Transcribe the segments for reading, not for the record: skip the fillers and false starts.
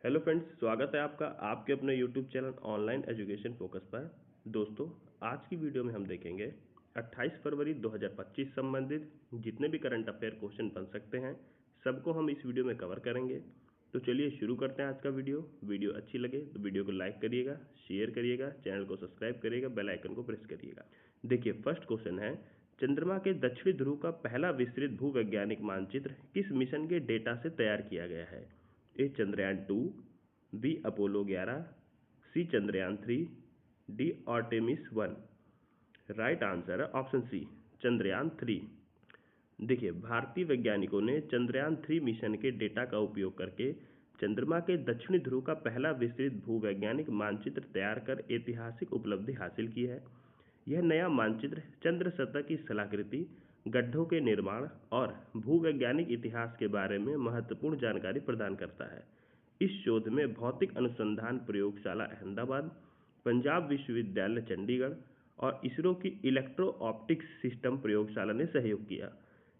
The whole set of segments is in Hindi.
हेलो फ्रेंड्स, स्वागत है आपका आपके अपने YouTube channel online education focus पर। दोस्तों, आज की वीडियो में हम देखेंगे 28 फरवरी 2025 संबंधित जितने भी करंट अफेयर क्वेश्चन बन सकते हैं सबको हम इस वीडियो में कवर करेंगे। तो चलिए शुरू करते हैं आज का वीडियो अच्छी लगे तो वीडियो को लाइक करिएगा, शेयर करिएगा, चैनल को सब्सक्राइब करिएगा, बेल आइकन को प्रेस करिएगा। देखिए, फर्स्ट क्वेश्चन है, चंद्रमा के दक्षिणी ध्रुव का पहला विस्तृत भूवैज्ञानिक मानचित्र किस मिशन के डेटा से तैयार किया गया है? A Chandrayaan 2, B Apollo 11, C Chandrayaan 3, D Artemis 1। Right answer है ऑप्शन सी, चंद्रयान 3। देखिए, भारतीय वैज्ञानिकों ने चंद्रयान 3 मिशन के डेटा का उपयोग करके चंद्रमा के दक्षिणी ध्रुव का पहला विस्तृत भूवैज्ञानिक मानचित्र तैयार कर ऐतिहासिक उपलब्धि हासिल की है। यह नया मानचित्र चंद्र सतह की स्थलाकृति, गड्ढों के निर्माण और भूवैज्ञानिक इतिहास के बारे में महत्वपूर्ण जानकारी प्रदान करता है। इस शोध में भौतिक अनुसंधान प्रयोगशाला अहमदाबाद, पंजाब विश्वविद्यालय चंडीगढ़ और इसरो की इलेक्ट्रो ऑप्टिक्स सिस्टम प्रयोगशाला ने सहयोग किया,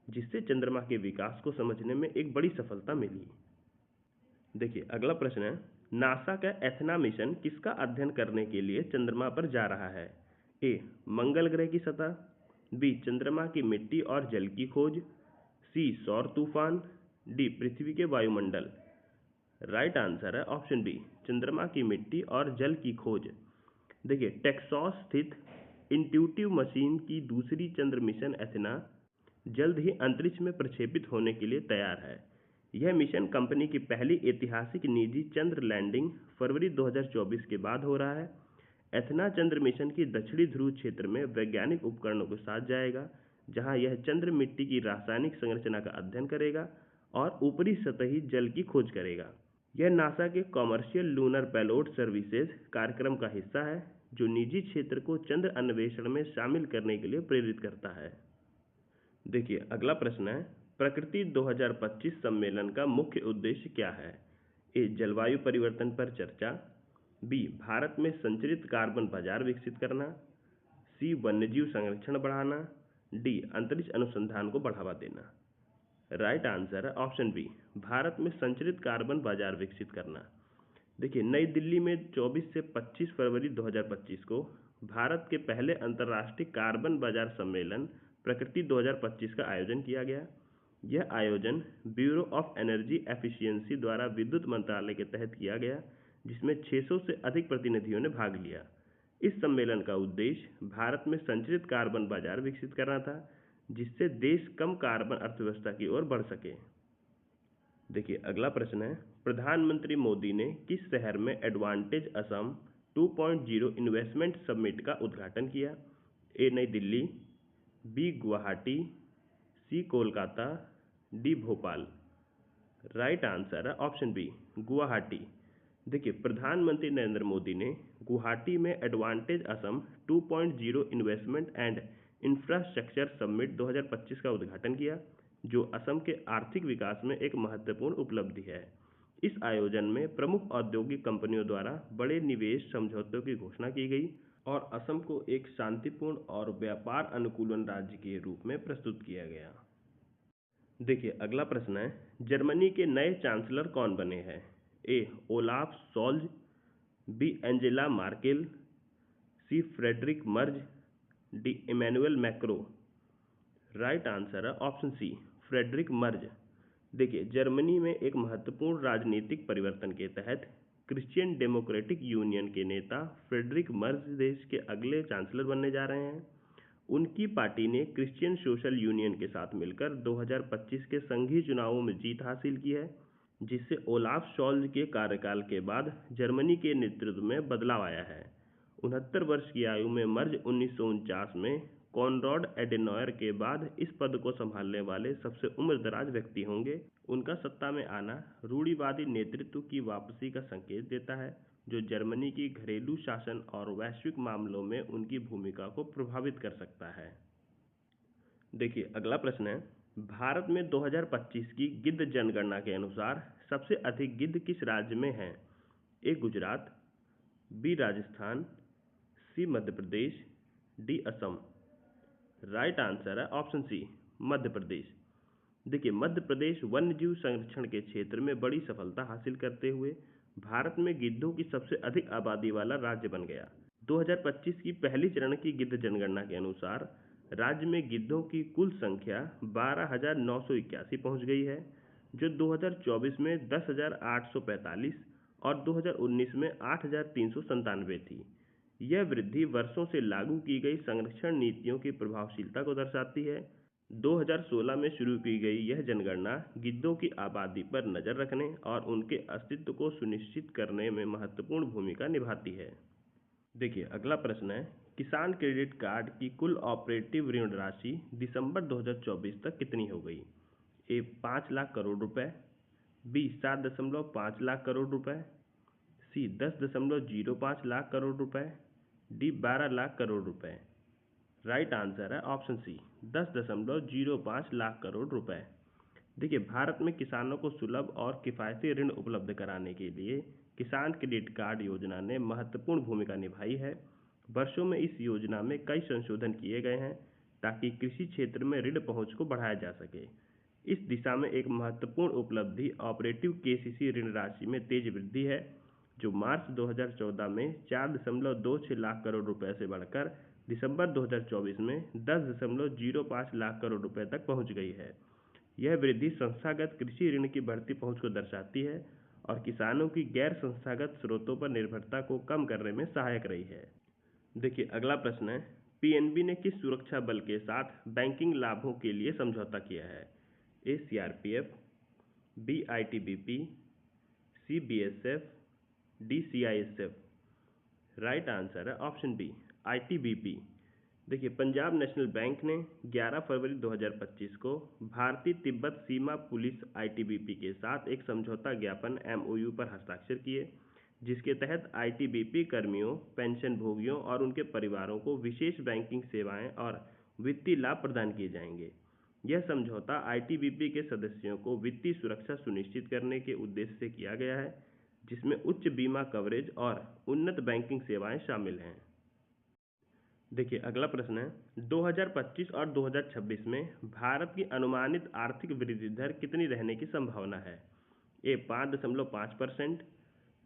जिससे चंद्रमा के विकास को समझने में एक बड़ी सफलता मिली। देखिए, अगला प्रश्न है, नासा का एथना मिशन किसका अध्ययन करने के लिए चंद्रमा पर जा रहा है? ए मंगल ग्रह की सतह, बी चंद्रमा की मिट्टी और जल की खोज, सी सौर तूफान, डी पृथ्वी के वायुमंडल। राइट आंसर है ऑप्शन बी, चंद्रमा की मिट्टी और जल की खोज। देखिए, टेक्सास स्थित इंट्यूटिव मशीन की दूसरी चंद्र मिशन एथना जल्द ही अंतरिक्ष में प्रक्षेपित होने के लिए तैयार है। यह मिशन कंपनी की पहली ऐतिहासिक निजी चंद्र लैंडिंग फरवरी 2024 के बाद हो रहा है। एथना चंद्र मिशन की दक्षिणी ध्रुव क्षेत्र में वैज्ञानिक उपकरणों के साथ जाएगा, जहां यह चंद्र मिट्टी की रासायनिक संरचना का अध्ययन करेगा और ऊपरी सतही जल की खोज करेगा। यह नासा के कॉमर्शियल लूनर पेलोड सर्विसेज कार्यक्रम का हिस्सा है, जो निजी क्षेत्र को चंद्र अन्वेषण में शामिल करने के लिए प्रेरित करता है। देखिए, अगला प्रश्न है, प्रकृति 2025 सम्मेलन का मुख्य उद्देश्य क्या है? ए जलवायु परिवर्तन पर चर्चा, बी भारत में संचरित कार्बन बाजार विकसित करना, सी वन्यजीव संरक्षण बढ़ाना, डी अंतरिक्ष अनुसंधान को बढ़ावा देना। राइट आंसर है ऑप्शन बी, भारत में संचरित कार्बन बाजार विकसित करना। देखिए, नई दिल्ली में 24 से 25 फरवरी 2025 को भारत के पहले अंतर्राष्ट्रीय कार्बन बाजार सम्मेलन प्रकृति 2025 का आयोजन किया गया। यह आयोजन ब्यूरो ऑफ एनर्जी एफिशिएंसी द्वारा विद्युत मंत्रालय के तहत किया गया, जिसमें 600 से अधिक प्रतिनिधियों ने भाग लिया। इस सम्मेलन का उद्देश्य भारत में संचरित कार्बन बाजार विकसित करना था, जिससे देश कम कार्बन अर्थव्यवस्था की ओर बढ़ सके। देखिए, अगला प्रश्न है, प्रधानमंत्री मोदी ने किस शहर में एडवांटेज असम 2.0 इन्वेस्टमेंट समिट का उद्घाटन किया? A New Delhi, B Guwahati, C Kolkata, D Bhopal. Right answer है ऑप्शन बी, गुवाहाटी। देखिए, प्रधानमंत्री नरेंद्र मोदी ने गुवाहाटी में advantage Assam 2.0 investment and infrastructure summit 2025 का उद्घाटन किया, जो असम के आर्थिक विकास में एक महत्वपूर्ण उपलब्धि है। इस आयोजन में प्रमुख औद्योगिक कंपनियों द्वारा बड़े निवेश समझौतों की घोषणा की गई और असम को एक शांतिपूर्ण और व्यापार अनुकूलन राज्य के रूप में प्रस्तुत किया गया। देखिए, अगला प्रश्न है, जर्मनी के नए चांसलर कौन बने हैं? A Olaf Scholz, B Angela Merkel, C Friedrich Merz, D Emmanuel Macron. Right answer है ऑप्शन सी, फ्रेडरिक मर्ज। देखिए, जर्मनी में एक महत्वपूर्ण राजनीतिक परिवर्तन के तहत क्रिश्चियन डेमोक्रेटिक यूनियन के नेता फ्रेडरिक मर्ज देश के अगले चांसलर बनने जा रहे हैं। उनकी पार्टी ने क्रिश्चियन सोशल यूनियन के साथ मिलकर 2025 के संघीय चुनावों में जीत हासिल की है, जिससे ओलाफ शोल्ज के कार्यकाल के बाद जर्मनी के नेतृत्व में बदलाव आया है। 69 वर्ष की आयु में मर्ज 1949 में कॉनराड एडेनॉयर के बाद इस पद को संभालने वाले सबसे उम्रदराज व्यक्ति होंगे। उनका सत्ता में आना रूढ़िवादी नेतृत्व की वापसी का संकेत देता है, जो जर्मनी की घरेलू शासन और वैश्विक मामलों में उनकी भूमिका को प्रभावित कर सकता है। देखिए, अगला प्रश्न है, भारत में 2025 की गिद्ध जनगणना के अनुसार सबसे अधिक गिद्ध किस राज्य में हैं? ए गुजरात, बी राजस्थान, सी Madhya Pradesh, D Assam. Right answer है ऑप्शन सी, मध्य प्रदेश। देखिए, मध्य प्रदेश वन्यजीव संरक्षण के क्षेत्र में बड़ी सफलता हासिल करते हुए भारत में गिद्धों की सबसे अधिक आबादी वाला राज्य बन गया। 2025 की पहली चरण की गिद्ध जनगणना के अनुसार राज्य में गिद्धों की कुल संख्या 12,981 पहुंच गई है, जो 2024 में 10,845 और 2019 में 8,397 थी। यह वृद्धि वर्षों से लागू की गई संरक्षण नीतियों की प्रभावशीलता को दर्शाती है। 2016 में शुरू की गई यह जनगणना गिद्धों की आबादी पर नजर रखने और उनके अस्तित्व को सुनिश्चित करने में महत्वपूर्ण भूमिका निभाती है। देखिए अगला प्रश्न है, किसान क्रेडिट कार्ड की कुल ऑपरेटिव ऋण राशि दिसंबर 2024 तक कितनी हो गई? ए 5 लाख करोड़ रुपए, बी 7.5 लाख करोड़ रुपए, सी 10.05 लाख करोड़ रुपए, डी 12 लाख करोड़ रुपए। राइट आंसर है ऑप्शन सी, 10.05 लाख करोड़ रुपए। देखिए भारत में किसानों को सुलभ और किफ़ायती ऋण उपलब्ध कराने के लिए किसान क्रेडिट कार्ड योजना ने महत्वपूर्ण भूमिका निभाई है। वर्षों में इस योजना में कई संशोधन किए गए हैं ताकि कृषि क्षेत्र में ऋण पहुंच को बढ़ाया जा सके। इस दिशा में एक महत्वपूर्ण उपलब्धि ऑपरेटिव केसीसी ऋण राशि में तेज वृद्धि है, जो मार्च 2014 में 4.26 लाख करोड़ रुपए से बढ़कर दिसंबर 2024 में 10.05 लाख करोड़ रुपए तक पहुंच गई है। यह वृद्धि संस्थागत कृषि ऋण की बढ़ती पहुंच को दर्शाती है और किसानों की गैर संस्थागत स्रोतों पर निर्भरता को कम करने में सहायक रही है। देखिए अगला प्रश्न है, पीएनबी ने किस सुरक्षा बल के साथ बैंकिंग लाभों के लिए समझौता किया है? A CRPF, B ITBP, C BSF, D CISF. Right answer है ऑप्शन बी, आईटीबीपी। देखिए पंजाब नेशनल बैंक ने 11 फरवरी 2025 को भारतीय तिब्बत सीमा पुलिस आईटीबीपी के साथ एक समझौता ज्ञापन एमओयू पर हस्ताक्षर किए, जिसके तहत आईटीबीपी कर्मियों, पेंशनभोगियों और उनके परिवारों को विशेष बैंकिंग सेवाएं और वित्तीय लाभ प्रदान किए जाएंगे। यह समझौता आईटीबीपी के सदस्यों को वित्तीय सुरक्षा सुनिश्चित करने के उद्देश्य से किया गया है, जिसमें उच्च बीमा कवरेज और उन्नत बैंकिंग सेवाएं शामिल हैं। देखिए अगला प्रश्न है, 2025 और 2026 में भारत की अनुमानित आर्थिक वृद्धि दर कितनी रहने की संभावना है? ए 5.5%,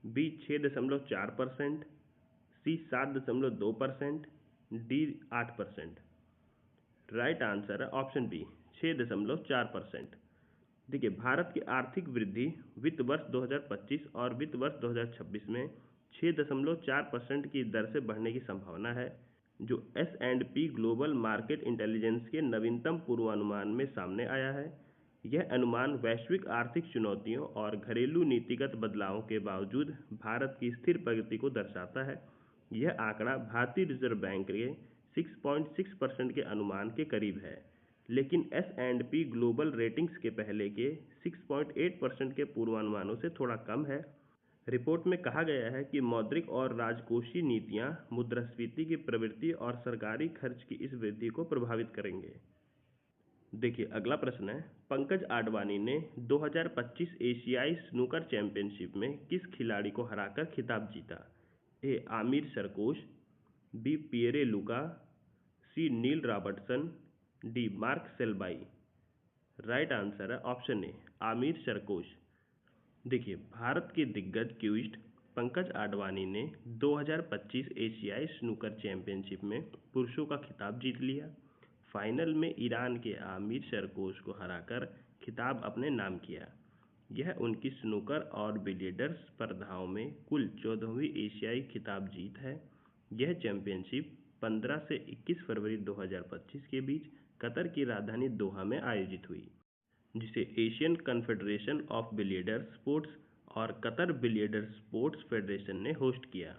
बी 6.4%, सी 7.2%, डी 8%। राइट आंसर है ऑप्शन बी, 6.4%। देखिए भारत की आर्थिक वृद्धि वित्त वर्ष 2025 और वित्त वर्ष 2026 में 6.4% की दर से बढ़ने की संभावना है, जो S&P ग्लोबल मार्केट इंटेलिजेंस के नवीनतम पूर्वानुमान में सामने आया है। यह अनुमान वैश्विक आर्थिक चुनौतियों और घरेलू नीतिगत बदलावों के बावजूद भारत की स्थिर प्रगति को दर्शाता है। यह आंकड़ा भारतीय रिजर्व बैंक के 6.6% के अनुमान के करीब है, लेकिन S&P ग्लोबल रेटिंग्स के पहले के 6.8% के पूर्वानुमानों से थोड़ा कम है। रिपोर्ट में कहा गया है कि मौद्रिक और राजकोषीय नीतियां मुद्रास्फीति की प्रवृत्ति और सरकारी खर्च की इस वृद्धि को प्रभावित करेंगे। देखिए अगला प्रश्न है, पंकज आडवाणी ने 2025 एशियाई स्नूकर चैंपियनशिप में किस खिलाड़ी को हराकर खिताब जीता? A Amir Sarkhosh, B Pierre Luca, C Neil Robertson, D Mark Selby. Right answer है ऑप्शन ए, आमिर सरकोश। देखिए भारत के दिग्गज क्यूइस्ट पंकज आडवाणी ने 2025 एशियाई स्नूकर चैंपियनशिप में पुरुषों का खिताब जीत लिया। फाइनल में ईरान के आमिर सरकोश को हराकर खिताब अपने नाम किया। यह उनकी स्नूकर और बिलियर्ड्स स्पर्धाओं में कुल 14वीं एशियाई खिताब जीत है। यह चैंपियनशिप 15 से 21 फरवरी 2025 के बीच कतर की राजधानी दोहा में आयोजित हुई, जिसे Asian confederation of billiards sports और कतर बिलियर्ड्स स्पोर्ट्स फेडरेशन ने होस्ट किया।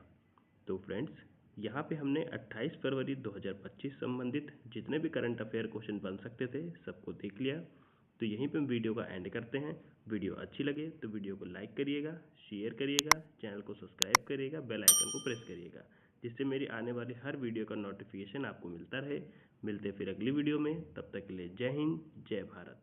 तो फ्रेंड्स यहाँ पे हमने 28 फरवरी 2025 संबंधित जितने भी करंट अफेयर क्वेश्चन बन सकते थे सबको देख लिया। तो यहीं पे हम वीडियो का एंड करते हैं। वीडियो अच्छी लगे तो वीडियो को लाइक करिएगा, शेयर करिएगा, चैनल को सब्सक्राइब करिएगा, बेल आइकन को प्रेस करिएगा, जिससे मेरी आने वाली हर वीडियो का नोटिफिकेशन आपको मिलता रहे। मिलते फिर अगली वीडियो में, तब तक के लिए जय हिंद, जय भारत।